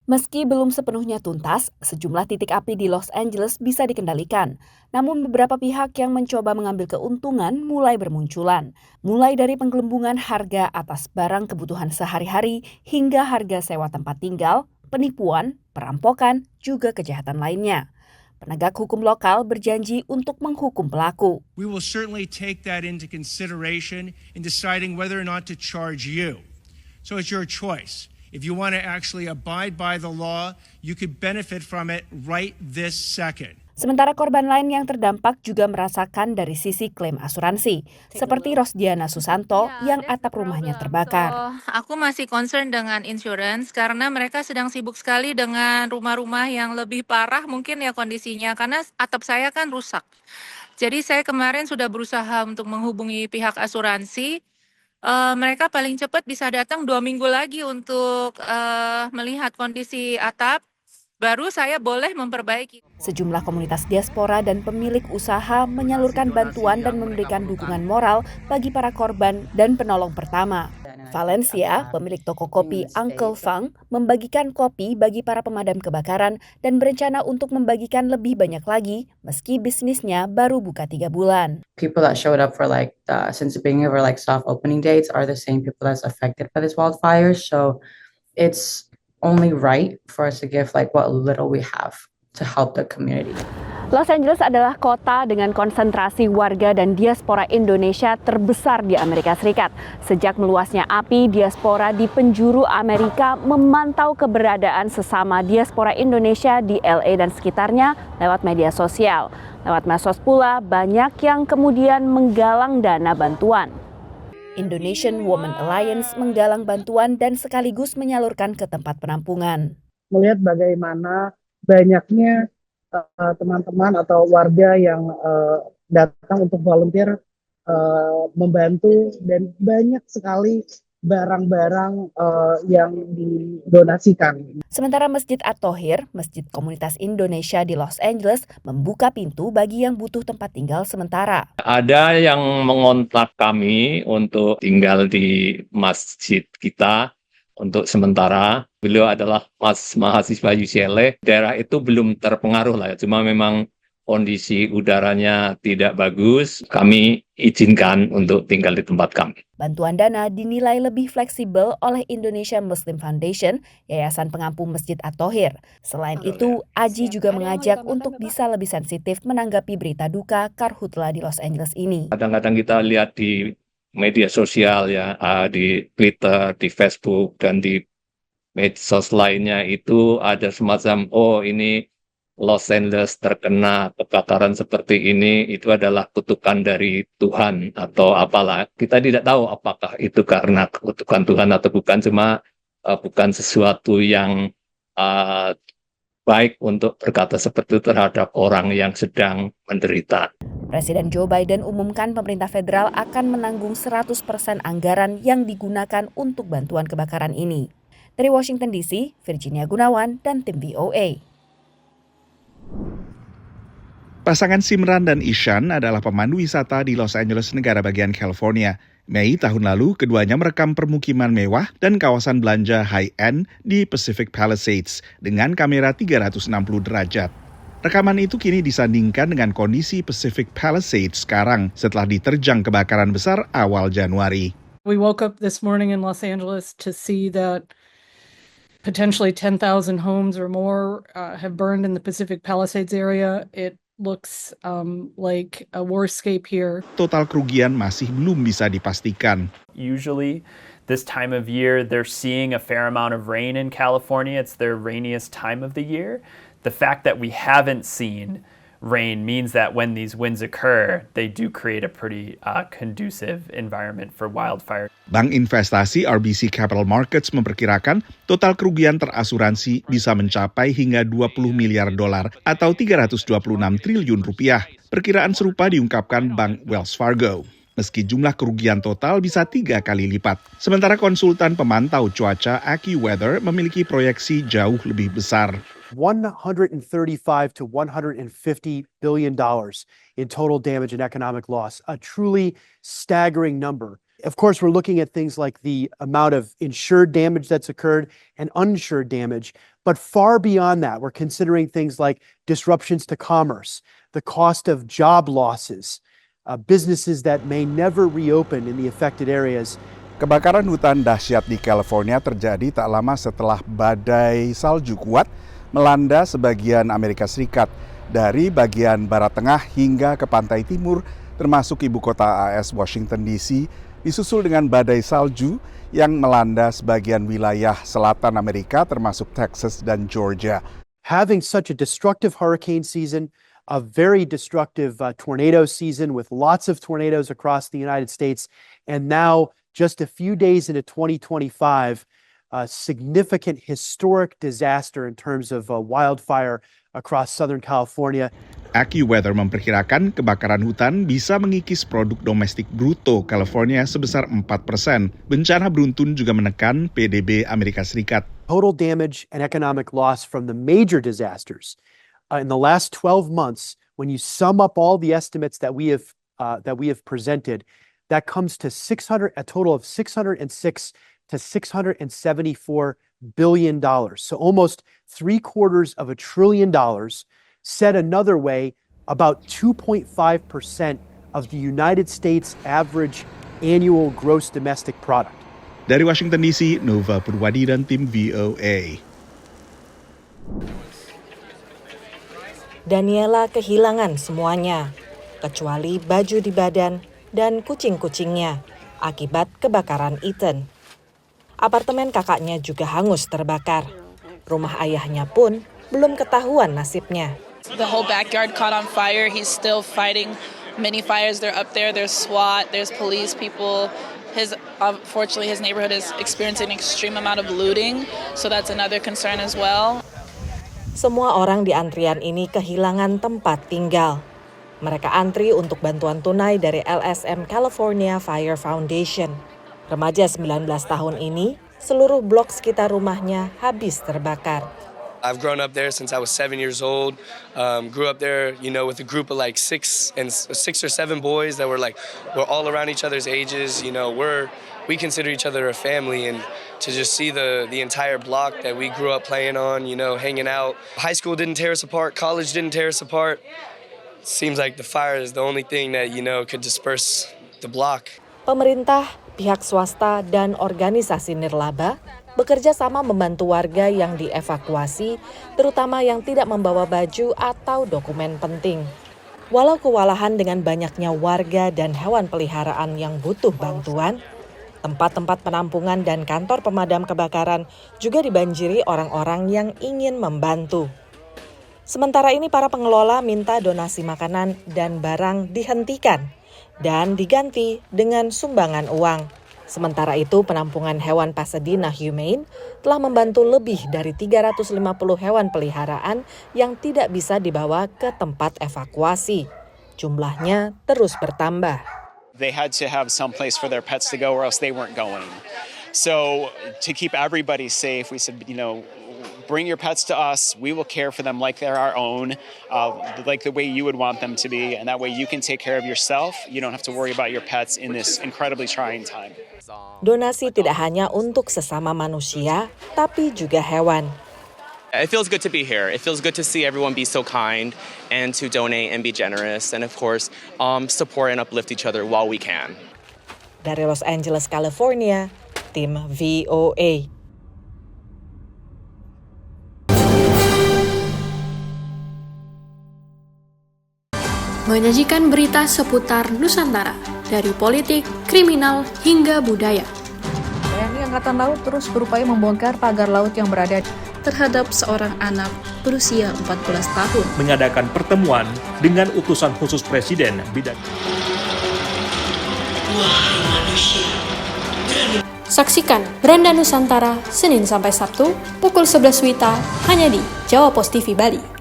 Meski belum sepenuhnya tuntas, sejumlah titik api di Los Angeles bisa dikendalikan. Namun beberapa pihak yang mencoba mengambil keuntungan mulai bermunculan. Mulai dari penggelembungan harga atas barang kebutuhan sehari-hari hingga harga sewa tempat tinggal, penipuan, perampokan, juga kejahatan lainnya. Penegak hukum lokal berjanji untuk menghukum pelaku. We will certainly take that into consideration in deciding whether or not to charge you. So it's your choice. If you want to actually abide by the law, you could benefit from it right this second. Sementara korban lain yang terdampak juga merasakan dari sisi klaim asuransi, seperti Rosdiana Susanto yang atap rumahnya terbakar. Aku masih concern dengan insurance karena mereka sedang sibuk sekali dengan rumah-rumah yang lebih parah mungkin ya kondisinya karena atap saya kan rusak. Jadi saya kemarin sudah berusaha untuk menghubungi pihak asuransi. Mereka paling cepat bisa datang 2 minggu lagi untuk melihat kondisi atap. Baru saya boleh memperbaiki. Sejumlah komunitas diaspora dan pemilik usaha menyalurkan bantuan dan memberikan dukungan moral bagi para korban dan penolong pertama. Valencia, pemilik toko kopi Uncle Fang, membagikan kopi bagi para pemadam kebakaran dan berencana untuk membagikan lebih banyak lagi meski bisnisnya baru buka 3 bulan. People that showed up for since the beginning of our soft opening dates are the same people that's affected by this wildfires. So it's only right for us to give what little we have to help the community. Los Angeles adalah kota dengan konsentrasi warga dan diaspora Indonesia terbesar di Amerika Serikat. Sejak meluasnya api, diaspora di penjuru Amerika memantau keberadaan sesama diaspora Indonesia di LA dan sekitarnya lewat media sosial. Lewat medsos pula, banyak yang kemudian menggalang dana bantuan. Indonesian Women Alliance menggalang bantuan dan sekaligus menyalurkan ke tempat penampungan. Melihat bagaimana banyaknya teman-teman atau warga yang datang untuk volunteer membantu dan banyak sekali barang-barang yang didonasikan. Sementara Masjid At-Thohir, masjid komunitas Indonesia di Los Angeles, membuka pintu bagi yang butuh tempat tinggal sementara. Ada yang mengontak kami untuk tinggal di masjid kita untuk sementara. Beliau adalah mahasiswa UCLA. Daerah itu belum terpengaruh lah, cuma memang kondisi udaranya tidak bagus. Kami izinkan untuk tinggal di tempat kami. Bantuan dana dinilai lebih fleksibel oleh Indonesia Muslim Foundation, Yayasan Pengampu Masjid At-Thohir. Selain itu, Aji juga mengajak untuk bisa lebih sensitif menanggapi berita duka karhutla di Los Angeles ini. Kadang-kadang kita lihat di media sosial ya, di Twitter, di Facebook, dan di medsos lainnya itu ada semacam, ini Los Angeles terkena kebakaran seperti ini, itu adalah kutukan dari Tuhan atau apalah. Kita tidak tahu apakah itu karena kutukan Tuhan atau bukan, cuma bukan sesuatu yang baik untuk berkata seperti itu terhadap orang yang sedang menderita. Presiden Joe Biden umumkan pemerintah federal akan menanggung 100% anggaran yang digunakan untuk bantuan kebakaran ini. Dari Washington DC, Virginia Gunawan dan tim VOA. Pasangan Simran dan Ishan adalah pemandu wisata di Los Angeles, negara bagian California. Mei tahun lalu, keduanya merekam permukiman mewah dan kawasan belanja high-end di Pacific Palisades dengan kamera 360 derajat. Rekaman itu kini disandingkan dengan kondisi Pacific Palisades sekarang setelah diterjang kebakaran besar awal Januari. We woke up this morning in Los Angeles to see that potentially 10,000 homes or more have burned in the Pacific Palisades area. It looks like a warscape here. Total kerugian masih belum bisa dipastikan. Usually this time of year they're seeing a fair amount of rain in California. It's their rainiest time of the year. The fact that we haven't seen rain means that when these winds occur, they do create a pretty conducive environment for wildfire. Bank investasi RBC Capital Markets memperkirakan total kerugian terasuransi bisa mencapai hingga 20 miliar dolar atau 326 triliun rupiah. Perkiraan serupa diungkapkan Bank Wells Fargo. Meski jumlah kerugian total bisa 3 kali lipat. Sementara konsultan pemantau cuaca AccuWeather memiliki proyeksi jauh lebih besar. $135 to $150 billion in total damage and economic loss, a truly staggering number. Of course, we're looking at things like the amount of insured damage that's occurred and uninsured damage. But far beyond that, we're considering things like disruptions to commerce, the cost of job losses, businesses that may never reopen in the affected areas. Kebakaran hutan dahsyat di California terjadi tak lama setelah badai salju kuat melanda sebagian Amerika Serikat dari bagian barat tengah hingga ke pantai timur termasuk ibu kota AS Washington DC, disusul dengan badai salju yang melanda sebagian wilayah selatan Amerika termasuk Texas dan Georgia. Having such a destructive hurricane season, a very destructive tornado season with lots of tornadoes across the United States, and now just a few days into 2025, a significant historic disaster in terms of wildfire across Southern California. AccuWeather memperkirakan kebakaran hutan bisa mengikis produk domestik bruto California sebesar 4%. Bencana beruntun juga menekan PDB Amerika Serikat. Total damage and economic loss from the major disasters in the last 12 months, when you sum up all the estimates that we have presented, that comes to a total of $606 to $674 billion. So almost $750 billion. Said another way, about 2.5% of the United States average annual gross domestic product. Dari Washington DC, Nova Purwadi dan tim VOA. Daniela kehilangan semuanya, kecuali baju di badan dan kucing-kucingnya akibat kebakaran Ethan. Apartemen kakaknya juga hangus terbakar. Rumah ayahnya pun belum ketahuan nasibnya. The whole backyard caught on fire. He's still fighting many fires. They're up there. There's SWAT. There's police people. Unfortunately, his neighborhood is experiencing an extreme amount of looting. So that's another concern as well. Semua orang di antrian ini kehilangan tempat tinggal. Mereka antri untuk bantuan tunai dari LSM California Fire Foundation. Remaja 19 tahun ini, seluruh blok sekitar rumahnya habis terbakar. I've grown up there since I was 7 years old. Grew up there, with a group of like 6 or 7 boys that we're all around each other's ages. We consider each other a family, and to just see the entire block that we grew up playing on, hanging out. High school didn't tear us apart. College didn't tear us apart. Seems like the fire is the only thing that, could disperse the block. Pemerintah, pihak swasta, dan organisasi nirlaba bekerja sama membantu warga yang dievakuasi, terutama yang tidak membawa baju atau dokumen penting. Walau kewalahan dengan banyaknya warga dan hewan peliharaan yang butuh bantuan, tempat-tempat penampungan dan kantor pemadam kebakaran juga dibanjiri orang-orang yang ingin membantu. Sementara ini para pengelola minta donasi makanan dan barang dihentikan dan diganti dengan sumbangan uang. Sementara itu, penampungan hewan Pasadena Humane telah membantu lebih dari 350 hewan peliharaan yang tidak bisa dibawa ke tempat evakuasi. Jumlahnya terus bertambah. They had to have some place for their pets to go or else they weren't going. So to keep everybody safe, we said, bring your pets to us. We will care for them like they're our own, like the way you would want them to be. And that way you can take care of yourself. You don't have to worry about your pets in this incredibly trying time. Donasi tidak hanya untuk sesama manusia, tapi juga hewan. It feels good to be here. It feels good to see everyone be so kind and to donate and be generous. And of course, support and uplift each other while we can. Dari Los Angeles, California, tim VOA. Menyajikan berita seputar Nusantara, dari politik, kriminal, hingga budaya. TNI Angkatan Laut terus berupaya membongkar pagar laut yang berada terhadap seorang anak berusia 14 tahun. Mengadakan pertemuan dengan utusan khusus Presiden bidang. Saksikan Beranda Nusantara Senin sampai Sabtu pukul 11 WITA hanya di Jawa Pos TV Bali.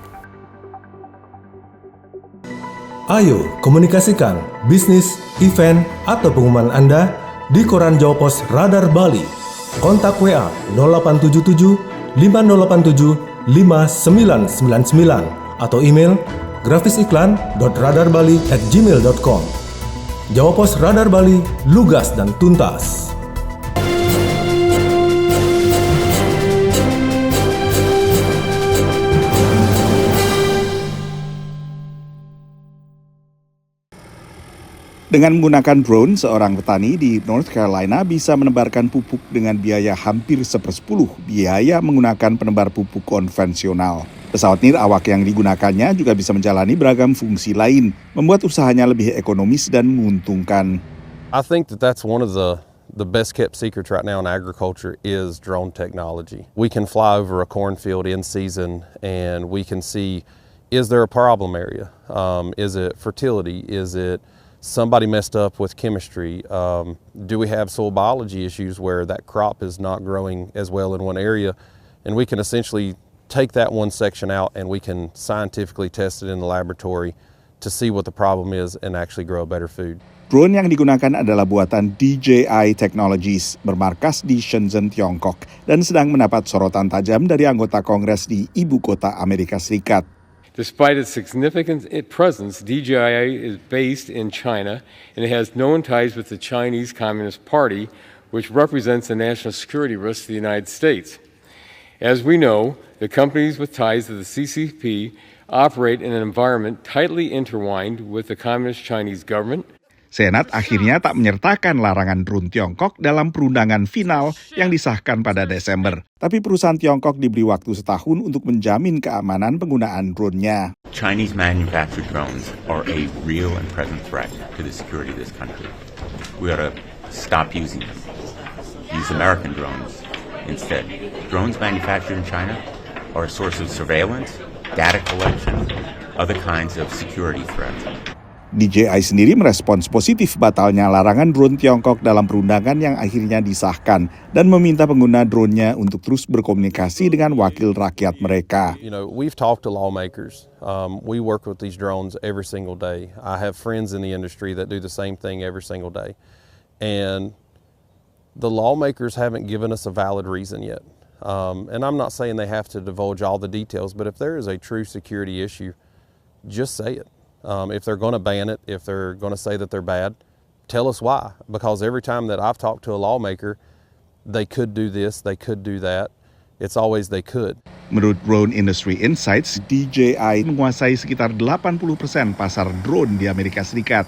Ayo komunikasikan bisnis, event, atau pengumuman Anda di koran Jawa Pos Radar Bali. Kontak WA 0877 5087 5999 atau email grafisiklan.radarbali@gmail.com. Jawa Pos Radar Bali, lugas dan tuntas. Dengan menggunakan drone, seorang petani di North Carolina bisa menebarkan pupuk dengan biaya hampir 1/10 biaya menggunakan penebar pupuk konvensional. Pesawat nirawak yang digunakannya juga bisa menjalani beragam fungsi lain, membuat usahanya lebih ekonomis dan menguntungkan. I think that's one of the best kept secrets right now in agriculture is drone technology. We can fly over a cornfield in season and we can see, is there a problem area? Is it fertility? Is it somebody messed up with chemistry? Do we have soil biology issues where that crop is not growing as well in one area? And we can essentially take that one section out and we can scientifically test it in the laboratory to see what the problem is and actually grow a better food. Drone yang digunakan adalah buatan DJI Technologies, bermarkas di Shenzhen, Tiongkok, dan sedang mendapat sorotan tajam dari anggota Kongres di ibu kota Amerika Serikat. Despite its significant presence, DJI is based in China and it has known ties with the Chinese Communist Party, which represents a national security risk to the United States. As we know, the companies with ties to the CCP operate in an environment tightly intertwined with the Communist Chinese government. Senat akhirnya tak menyertakan larangan drone Tiongkok dalam perundangan final yang disahkan pada Desember. Tapi perusahaan Tiongkok diberi waktu setahun untuk menjamin keamanan penggunaan drone-nya. Chinese manufactured drones are a real and present threat to the security of this country. We ought to stop using them. Use American drones instead. Drones manufactured in China are a source of surveillance, data collection, other kinds of security threats. DJI sendiri merespons positif batalnya larangan drone Tiongkok dalam perundangan yang akhirnya disahkan dan meminta pengguna drone-nya untuk terus berkomunikasi dengan wakil rakyat mereka. You know, we've talked to lawmakers. We work with these drones every single day. I have friends in the industry that do the same thing every single day. And the lawmakers haven't given us a valid reason yet. And I'm not saying they have to divulge all the details, but if there is a true security issue, just say it. If they're going to ban it, if they're going to say that they're bad, tell us why. Because every time that I've talked to a lawmaker, they could do this, they could do that. It's always they could. Menurut Drone Industry Insights, DJI menguasai sekitar 80% pasar drone di Amerika Serikat.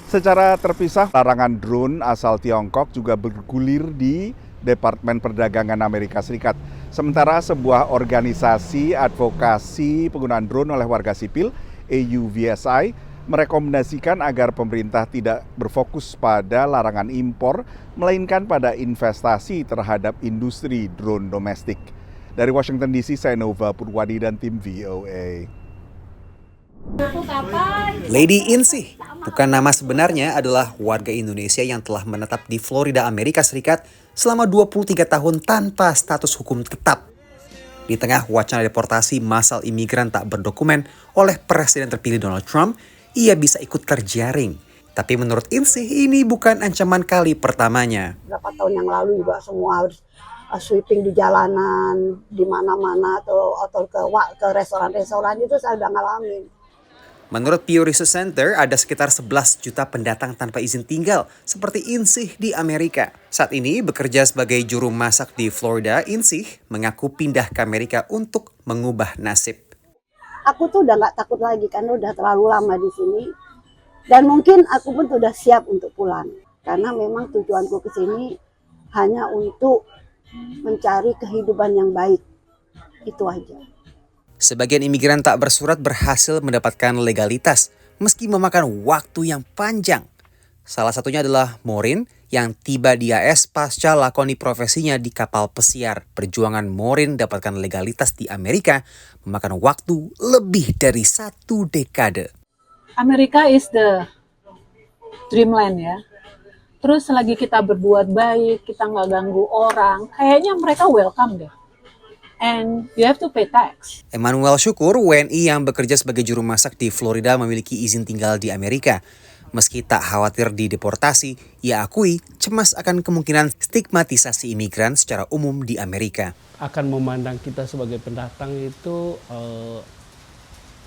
Secara terpisah, larangan drone asal Tiongkok juga bergulir di Departemen Perdagangan Amerika Serikat. Sementara sebuah organisasi advokasi penggunaan drone oleh warga sipil, AUVSI, merekomendasikan agar pemerintah tidak berfokus pada larangan impor, melainkan pada investasi terhadap industri drone domestik. Dari Washington DC, saya Nova Purwadi dan tim VOA. Lady Insih, bukan nama sebenarnya, adalah warga Indonesia yang telah menetap di Florida, Amerika Serikat selama 23 tahun tanpa status hukum tetap. Di tengah wacana deportasi massal imigran tak berdokumen oleh Presiden terpilih Donald Trump, ia bisa ikut terjaring. Tapi menurut Insih, ini bukan ancaman kali pertamanya. Berapa tahun yang lalu juga semua harus sweeping di jalanan, di mana-mana, atau ke restoran-restoran itu saya udah ngalamin. Menurut Pew Research Center, ada sekitar 11 juta pendatang tanpa izin tinggal, seperti Insih di Amerika. Saat ini bekerja sebagai juru masak di Florida, Insih mengaku pindah ke Amerika untuk mengubah nasib. Aku tuh udah nggak takut lagi karena udah terlalu lama di sini. Dan mungkin aku pun sudah siap untuk pulang. Karena memang tujuanku ke sini hanya untuk mencari kehidupan yang baik. Itu aja. Sebagian imigran tak bersurat berhasil mendapatkan legalitas meski memakan waktu yang panjang. Salah satunya adalah Maureen yang tiba di AS pasca lakoni profesinya di kapal pesiar. Perjuangan Maureen dapatkan legalitas di Amerika memakan waktu lebih dari 1 dekade. Amerika is the dreamland ya. Terus selagi kita berbuat baik, kita nggak ganggu orang, kayaknya mereka welcome deh. And you have to pay tax. Emmanuel Syukur, WNI yang bekerja sebagai juru masak di Florida, memiliki izin tinggal di Amerika. Meski tak khawatir dideportasi, ia akui cemas akan kemungkinan stigmatisasi imigran secara umum di Amerika. Akan memandang kita sebagai pendatang itu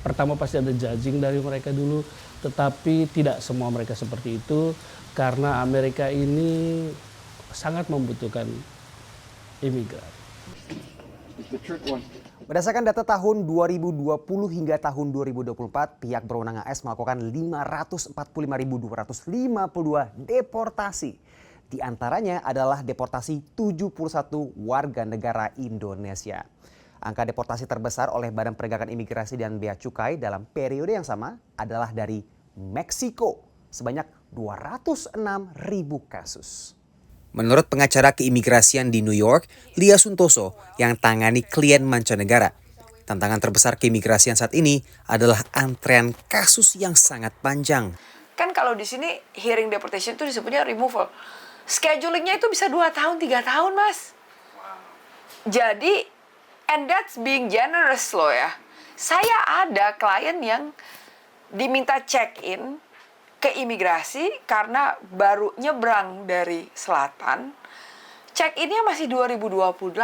pertama pasti ada judging dari mereka dulu, tetapi tidak semua mereka seperti itu karena Amerika ini sangat membutuhkan imigran. Berdasarkan data tahun 2020 hingga tahun 2024, pihak berwenang AS melakukan 545.252 deportasi. Di antaranya adalah deportasi 71 warga negara Indonesia. Angka deportasi terbesar oleh Badan Penegakan Imigrasi dan Bea Cukai dalam periode yang sama adalah dari Meksiko, sebanyak 206.000 kasus. Menurut pengacara keimigrasian di New York, Lia Suntoso, yang tangani klien mancanegara, tantangan terbesar keimigrasian saat ini adalah antrean kasus yang sangat panjang. Kan kalau di sini hearing deportation itu disebutnya removal. Schedulingnya itu bisa 2 tahun, 3 tahun, Mas. Jadi, and that's being generous loh ya. Saya ada klien yang diminta check-in ke imigrasi karena baru nyebrang dari selatan. Check-innya masih 2028,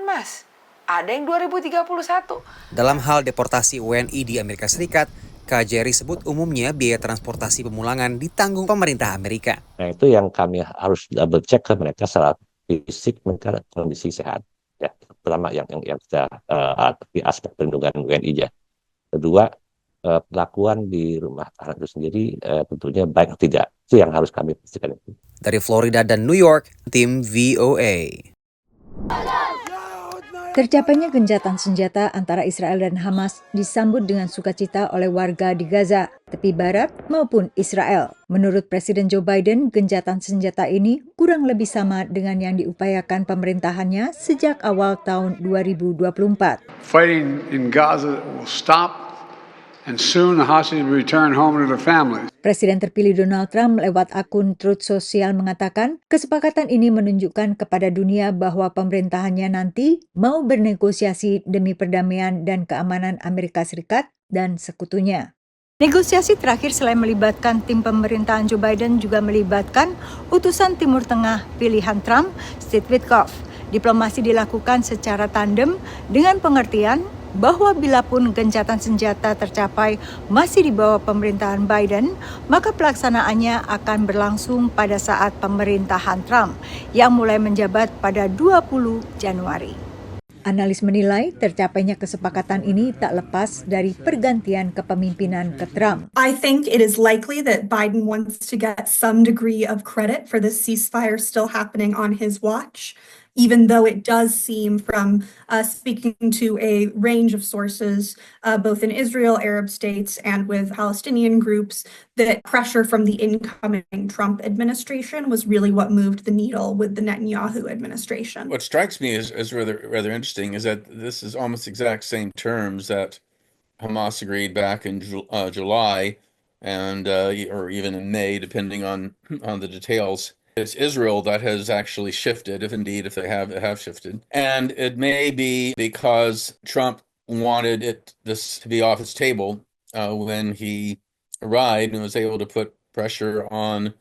Mas. Ada yang 2031. Dalam hal deportasi WNI di Amerika Serikat, KJRI sebut umumnya biaya transportasi pemulangan ditanggung pemerintah Amerika. Nah, itu yang kami harus double check ke mereka secara fisik, mereka kondisi sehat. Ya, pertama yang kita di aspek perlindungan WNI ya. Kedua, perlakuan di rumah tahanan itu sendiri tentunya baik atau tidak. Itu yang harus kami pastikan. Dari Florida dan New York, tim VOA. Tercapainya gencatan senjata antara Israel dan Hamas disambut dengan sukacita oleh warga di Gaza, tepi barat maupun Israel. Menurut Presiden Joe Biden, gencatan senjata ini kurang lebih sama dengan yang diupayakan pemerintahannya sejak awal tahun 2024. Fighting in Gaza will stop. And soon the hostages will return home to their families. Presiden terpilih Donald Trump lewat akun Truth Social mengatakan kesepakatan ini menunjukkan kepada dunia bahwa pemerintahannya nanti mau bernegosiasi demi perdamaian dan keamanan Amerika Serikat dan sekutunya. Negosiasi terakhir selain melibatkan tim pemerintahan Joe Biden juga melibatkan utusan Timur Tengah pilihan Trump, Steve Witkoff. Diplomasi dilakukan secara tandem dengan pengertian bahwa bila pun gencatan senjata tercapai masih di bawah pemerintahan Biden, maka pelaksanaannya akan berlangsung pada saat pemerintahan Trump yang mulai menjabat pada 20 Januari. Analis menilai tercapainya kesepakatan ini tak lepas dari pergantian kepemimpinan ke Trump. I think it is likely that Biden wants to get some degree of credit for the ceasefire still happening on his watch, even though it does seem from speaking to a range of sources, both in Israel, Arab states, and with Palestinian groups, that pressure from the incoming Trump administration was really what moved the needle with the Netanyahu administration. What strikes me as rather interesting is that this is almost exact same terms that Hamas agreed back in July and or even in May, depending on the details. It's Israel that has actually shifted, if they have shifted. And it may be because Trump wanted this to be off his table when he arrived and was able to put pressure on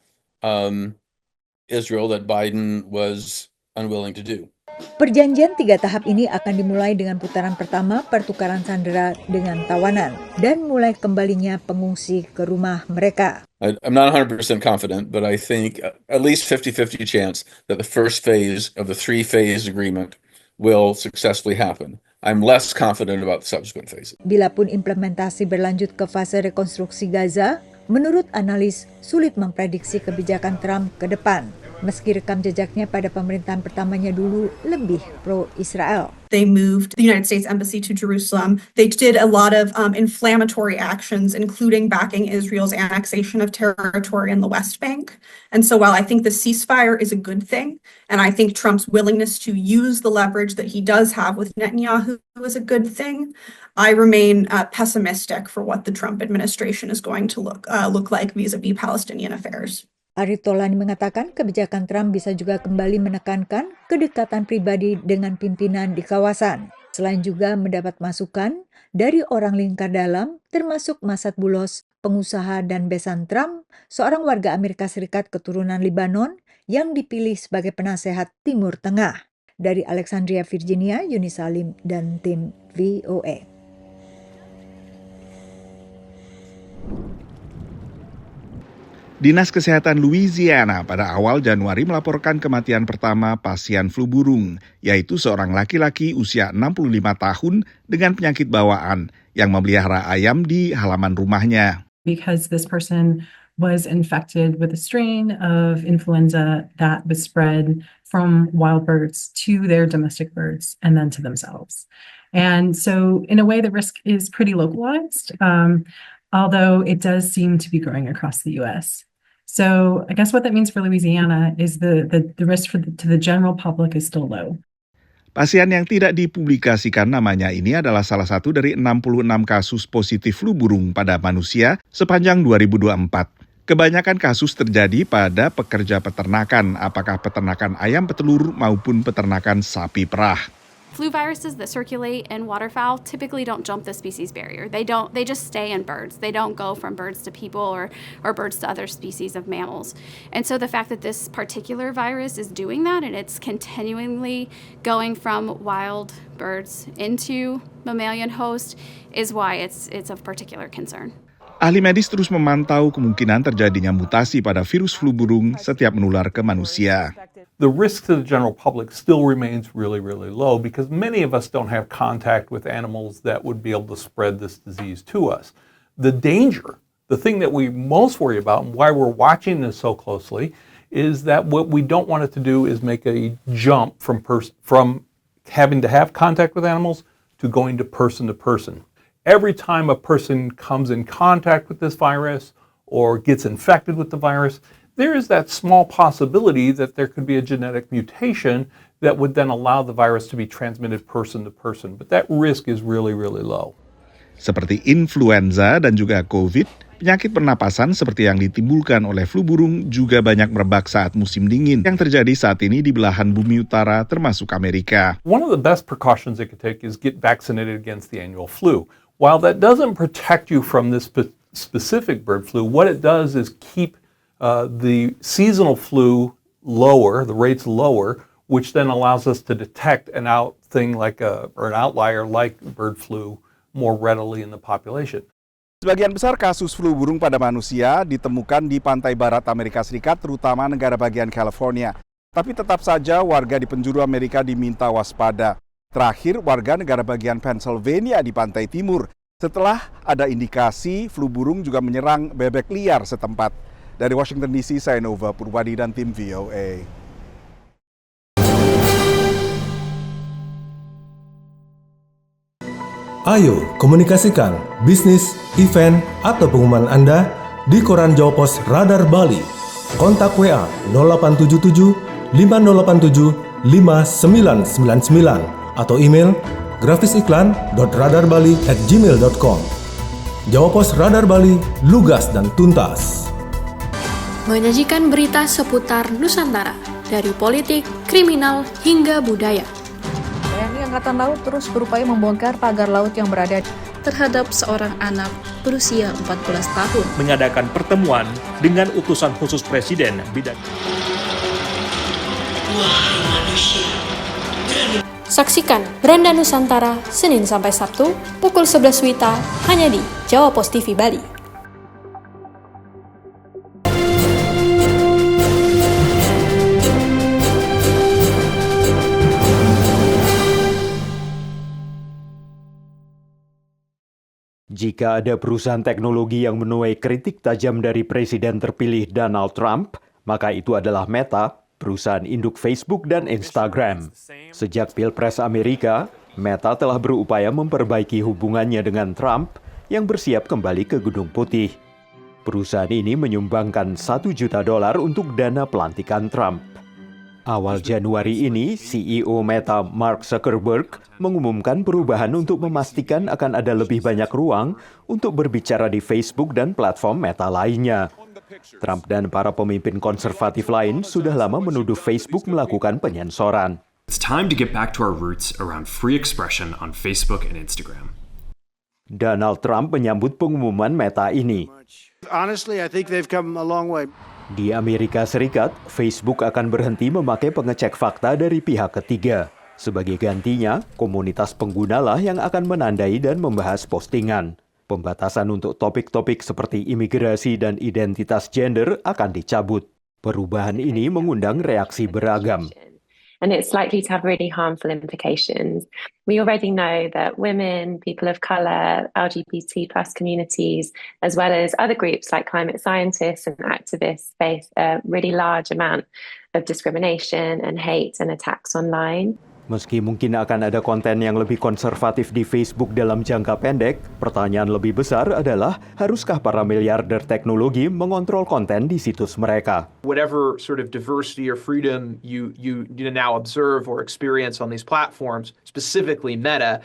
Israel that Biden was unwilling to do. Perjanjian 3 tahap ini akan dimulai dengan putaran pertama pertukaran sandera dengan tawanan dan mulai kembalinya pengungsi ke rumah mereka. I'm not 100% confident, but I think at least 50-50 chance that the first phase of the 3-phase agreement will successfully happen. I'm less confident about the subsequent phases. Bila pun implementasi berlanjut ke fase rekonstruksi Gaza, menurut analis sulit memprediksi kebijakan Trump ke depan. Meski rekam jejaknya pada pemerintahan pertamanya dulu lebih pro-Israel. They moved the United States Embassy to Jerusalem. They did a lot of inflammatory actions, including backing Israel's annexation of territory in the West Bank. And so while I think the ceasefire is a good thing, and I think Trump's willingness to use the leverage that he does have with Netanyahu is a good thing, I remain pessimistic for what the Trump administration is going to look like vis-a-vis Palestinian affairs. Arif Tolani mengatakan kebijakan Trump bisa juga kembali menekankan kedekatan pribadi dengan pimpinan di kawasan. Selain juga mendapat masukan dari orang lingkar dalam, termasuk Masad Bulos, pengusaha dan besan Trump, seorang warga Amerika Serikat keturunan Libanon yang dipilih sebagai penasehat Timur Tengah. Dari Alexandria, Virginia, Yuni Salim dan tim VOA. Dinas Kesehatan Louisiana pada awal Januari melaporkan kematian pertama pasien flu burung, yaitu seorang laki-laki usia 65 tahun dengan penyakit bawaan yang memelihara ayam di halaman rumahnya. Because this person was infected with a strain of influenza that was spread from wild birds to their domestic birds and then to themselves. And so in a way, the risk is pretty localized, although it does seem to be growing across the U.S. So I guess what that means for Louisiana is the risk to the general public is still low. Pasien yang tidak dipublikasikan namanya ini adalah salah satu dari 66 kasus positif flu burung pada manusia sepanjang 2024. Kebanyakan kasus terjadi pada pekerja peternakan, apakah peternakan ayam petelur maupun peternakan sapi perah. Flu viruses that circulate in waterfowl typically don't jump the species barrier. They just stay in birds. They don't go from birds to people or birds to other species of mammals. And so the fact that this particular virus is doing that and it's continually going from wild birds into mammalian host is why it's of particular concern. Ahli medis terus memantau kemungkinan terjadinya mutasi pada virus flu burung setiap menular ke manusia. The risk to the general public still remains really, really low because many of us don't have contact with animals that would be able to spread this disease to us. The danger, the thing that we most worry about and why we're watching this so closely is that what we don't want it to do is make a jump from having to have contact with animals to going to person. Every time a person comes in contact with this virus or gets infected with the virus, there is that small possibility that there could be a genetic mutation that would then allow the virus to be transmitted person to person. But that risk is really, really low. Seperti influenza dan juga COVID, penyakit pernapasan seperti yang ditimbulkan oleh flu burung juga banyak merebak saat musim dingin yang terjadi saat ini di belahan bumi utara termasuk Amerika. One of the best precautions they could take is get vaccinated against the annual flu. While that doesn't protect you from this specific bird flu, what it does is keep the seasonal flu lower, the rates lower, which then allows us to detect an outlier like bird flu more readily in the population. Sebagian besar kasus flu burung pada manusia ditemukan di pantai barat Amerika Serikat, terutama negara bagian California. Tapi tetap saja warga di penjuru Amerika diminta waspada. Terakhir, warga negara bagian Pennsylvania di pantai timur setelah ada indikasi flu burung juga menyerang bebek liar setempat. Dari Washington DC, saya Nova Purwadi dan tim VOA. Ayo komunikasikan bisnis, event, atau pengumuman Anda di Koran Jawa Pos Radar Bali. Kontak WA 0877 5087 5999 atau email grafisiklan.radarbali@gmail.com. Jawa Pos Radar Bali, lugas dan tuntas. Menyajikan berita seputar Nusantara, dari politik, kriminal, hingga budaya. TNI Angkatan Laut terus berupaya membongkar pagar laut yang berada terhadap seorang anak berusia 14 tahun. Mengadakan pertemuan dengan utusan khusus Presiden bidang. Saksikan Beranda Nusantara Senin sampai Sabtu pukul 11 WITA hanya di Jawa Pos TV Bali. Jika ada perusahaan teknologi yang menuai kritik tajam dari Presiden terpilih Donald Trump, maka itu adalah Meta, perusahaan induk Facebook dan Instagram. Sejak Pilpres Amerika, Meta telah berupaya memperbaiki hubungannya dengan Trump yang bersiap kembali ke Gedung Putih. Perusahaan ini menyumbangkan $1 juta untuk dana pelantikan Trump. Awal Januari ini, CEO Meta Mark Zuckerberg mengumumkan perubahan untuk memastikan akan ada lebih banyak ruang untuk berbicara di Facebook dan platform Meta lainnya. Trump dan para pemimpin konservatif lain sudah lama menuduh Facebook melakukan penyensoran. It's time to get back to our roots around free expression on Facebook and Instagram. Donald Trump menyambut pengumuman Meta ini. Honestly, I think they've come a long way. Di Amerika Serikat, Facebook akan berhenti memakai pengecek fakta dari pihak ketiga. Sebagai gantinya, komunitas penggunalah yang akan menandai dan membahas postingan. Pembatasan untuk topik-topik seperti imigrasi dan identitas gender akan dicabut. Perubahan ini mengundang reaksi beragam. And it's likely to have really harmful implications. We already know that women, people of colour, LGBT plus communities, as well as other groups like climate scientists and activists face a really large amount of discrimination and hate and attacks online. Meski mungkin akan ada konten yang lebih konservatif di Facebook dalam jangka pendek, pertanyaan lebih besar adalah, haruskah para miliarder teknologi mengontrol konten di situs mereka? Whatever sort of diversity or freedom you now observe or experience on these platforms, specifically Meta,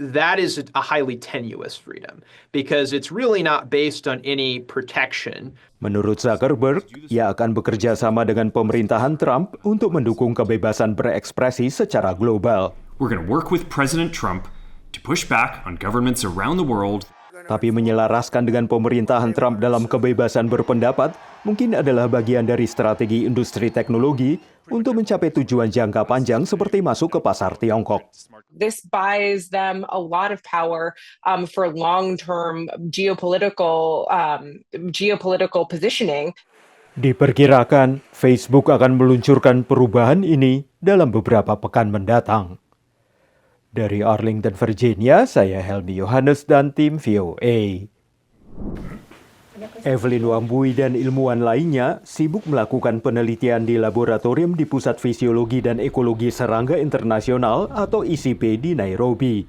that is a highly tenuous freedom because it's really not based on any protection. Menurut Zuckerberg, ia akan bekerja sama dengan pemerintahan Trump untuk mendukung kebebasan berekspresi secara global. We're going to work with President Trump to push back on governments around the world. Tapi menyelaraskan dengan pemerintahan Trump dalam kebebasan berpendapat mungkin adalah bagian dari strategi industri teknologi untuk mencapai tujuan jangka panjang seperti masuk ke pasar Tiongkok. This buys them a lot of power for long-term geopolitical positioning. Diperkirakan Facebook akan meluncurkan perubahan ini dalam beberapa pekan mendatang. Dari Arlington, Virginia, saya Helmi Yohanes dan tim VOA. Evelyn Wambui dan ilmuwan lainnya sibuk melakukan penelitian di laboratorium di Pusat Fisiologi dan Ekologi Serangga Internasional atau ICP di Nairobi.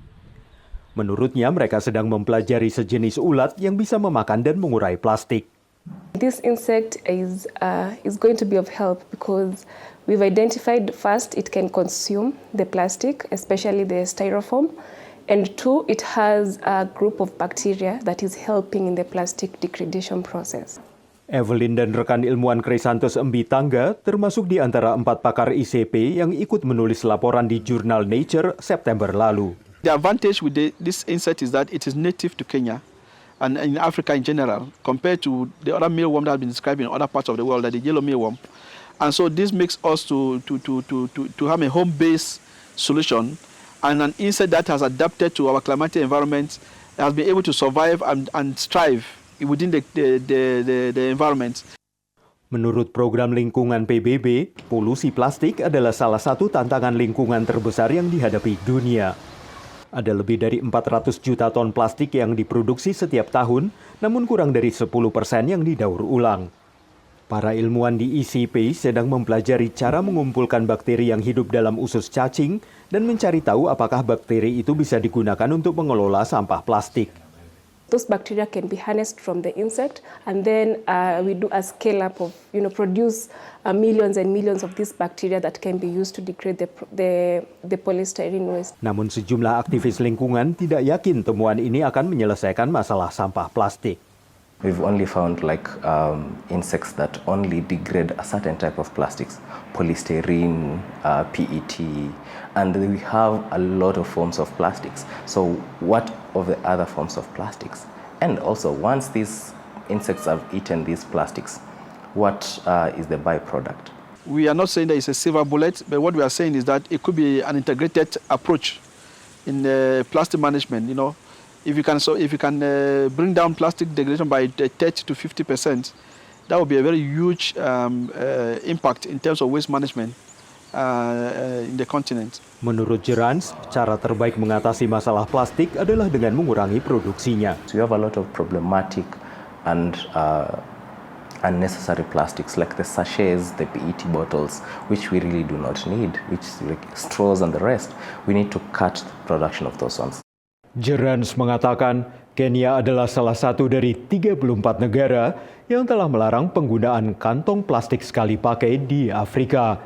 Menurutnya mereka sedang mempelajari sejenis ulat yang bisa memakan dan mengurai plastik. This insect is going to be of help because we've identified first it can consume the plastic, especially the styrofoam, and two, it has a group of bacteria that is helping in the plastic degradation process. Evelyn dan rekan ilmuwan Chrysanthus Mbitangga termasuk di antara 4 pakar ICP yang ikut menulis laporan di jurnal Nature September lalu. The advantage with this insect is that it is native to Kenya and in Africa in general, compared to the other mealworm that has been described in other parts of the world, like the yellow mealworm. And so this makes us to have a home-based solution and an insect that has adapted to our climatic environment, has been able to survive and thrive within the environment. Menurut program lingkungan PBB, polusi plastik adalah salah satu tantangan lingkungan terbesar yang dihadapi dunia. Ada lebih dari 400 juta ton plastik yang diproduksi setiap tahun, namun kurang dari 10% yang didaur ulang. Para ilmuwan di ICP sedang mempelajari cara mengumpulkan bakteri yang hidup dalam usus cacing dan mencari tahu apakah bakteri itu bisa digunakan untuk mengelola sampah plastik. Those bacteria can be harnessed from the insect, and then we do a scale up of, produce millions and millions of these bacteria that can be used to degrade the polystyrene waste. Namun sejumlah aktivis lingkungan tidak yakin temuan ini akan menyelesaikan masalah sampah plastik. We've only found insects that only degrade a certain type of plastics, polystyrene, PET, and we have a lot of forms of plastics. So what of the other forms of plastics? And also, once these insects have eaten these plastics, what is the byproduct? We are not saying that it's a silver bullet, but what we are saying is that it could be an integrated approach in plastic management. If you can bring down plastic degradation by 30 to 50%, that would be a very huge impact in terms of waste management in the continent. Menurut Gerans, cara terbaik mengatasi masalah plastik adalah dengan mengurangi produksinya. So you have a lot of problematic and unnecessary plastics like the sachets, the PET bottles, which we really do not need, which like straws and the rest. We need to cut the production of those ones. Gerans mengatakan Kenya adalah salah satu dari 34 negara yang telah melarang penggunaan kantong plastik sekali pakai di Afrika.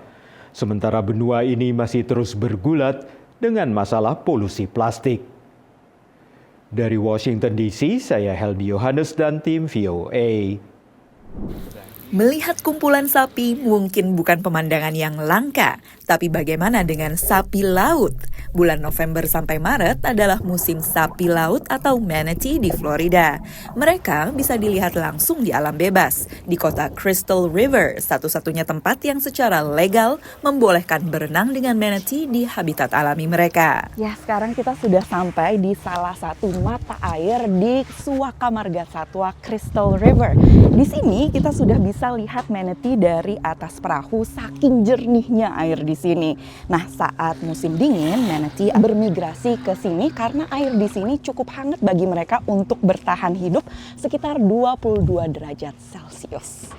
Sementara benua ini masih terus bergulat dengan masalah polusi plastik. Dari Washington DC, saya Helmi Yohanes dan tim VOA. Melihat kumpulan sapi mungkin bukan pemandangan yang langka, Tapi bagaimana dengan sapi laut? Bulan November sampai Maret adalah musim sapi laut atau manatee di Florida. Mereka bisa dilihat langsung di alam bebas, di kota Crystal River, satu-satunya tempat yang secara legal membolehkan berenang dengan manatee di habitat alami mereka. Ya, sekarang kita sudah sampai di salah satu mata air di Suaka Marga Satwa Crystal River. Di sini kita sudah bisa lihat manatee dari atas perahu, saking jernihnya air di sini. Nah, saat musim dingin, manatee bermigrasi ke sini karena air di sini cukup hangat bagi mereka untuk bertahan hidup sekitar 22 derajat Celcius.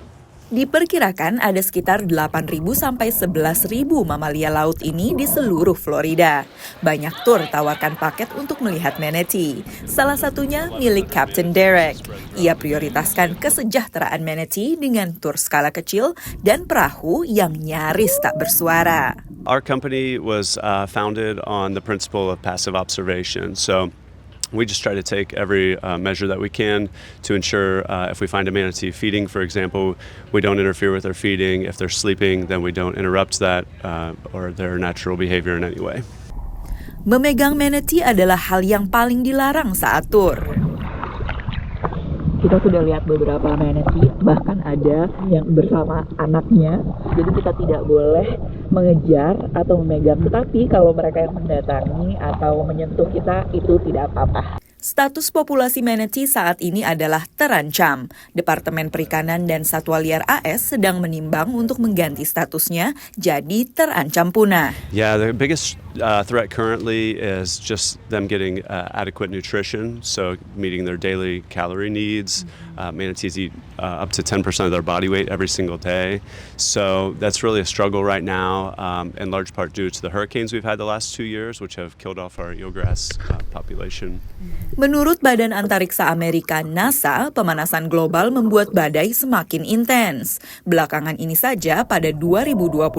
Diperkirakan ada sekitar 8.000 sampai 11.000 mamalia laut ini di seluruh Florida. Banyak tur tawarkan paket untuk melihat manatee. Salah satunya milik Captain Derek. Ia prioritaskan kesejahteraan manatee dengan tur skala kecil dan perahu yang nyaris tak bersuara. Our company was founded on the principle of passive observation. So we just try to take every measure that we can to ensure if we find a manatee feeding, for example, we don't interfere with their feeding. If they're sleeping, then we don't interrupt that or their natural behavior in any way. Memegang manatee adalah hal yang paling dilarang saat tur. Kita sudah lihat beberapa manatee, bahkan ada yang bersama anaknya. Jadi kita tidak boleh mengejar atau memegang. Tetapi kalau mereka yang mendatangi atau menyentuh kita, itu tidak apa-apa. Status populasi manatee saat ini adalah terancam. Departemen Perikanan dan Satwa Liar AS sedang menimbang untuk mengganti statusnya jadi terancam punah. Yeah, the biggest threat currently is just them getting adequate nutrition, so meeting their daily calorie needs. Manatees eat up to 10% of their body weight every single day, so that's really a struggle right now, in large part due to the hurricanes we've had the last 2 years, which have killed off our eelgrass population. Menurut Badan Antariksa Amerika NASA, pemanasan global membuat badai semakin intens. Belakangan ini saja pada 2024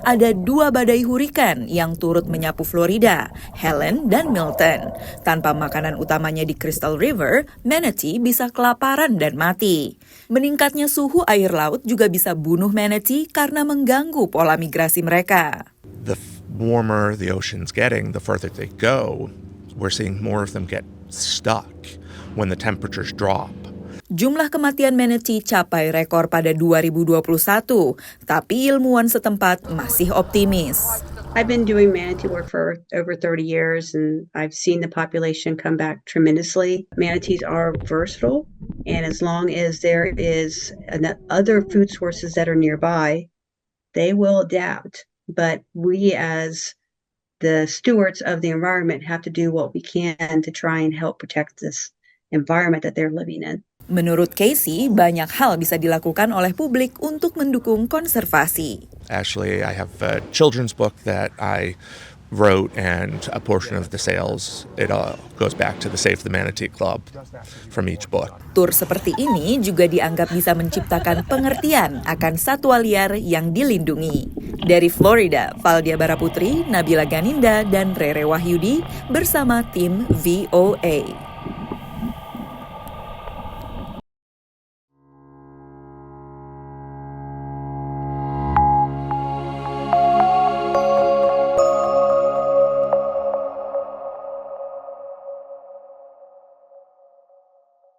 ada 2 badai hurikan yang turut menyapu Florida, Helen dan Milton. Tanpa makanan utamanya di Crystal River, manatee bisa kelaparan dan mati. Meningkatnya suhu air laut juga bisa bunuh manatee karena mengganggu pola migrasi mereka. The warmer the ocean's getting, the further they go. We're seeing more of them get stuck when the temperatures drop. Jumlah kematian manatee capai rekor pada 2021, tapi ilmuwan setempat masih optimis. I've been doing manatee work for over 30 years and I've seen the population come back tremendously. Manatees are versatile, and as long as there is other food sources that are nearby, they will adapt. But we as the stewards of the environment have to do what we can to try and help protect this environment that they're living in. Menurut Casey, banyak hal bisa dilakukan oleh publik untuk mendukung konservasi. Actually, I have a children's book that I wrote, and a portion of the sales, it all goes back to the Save the Manatee Club from each book. Tur seperti ini juga dianggap bisa menciptakan pengertian akan satwa liar yang dilindungi. Dari Florida, Valdia Baraputri, Nabila Ganinda, dan Rere Wahyudi bersama tim VOA.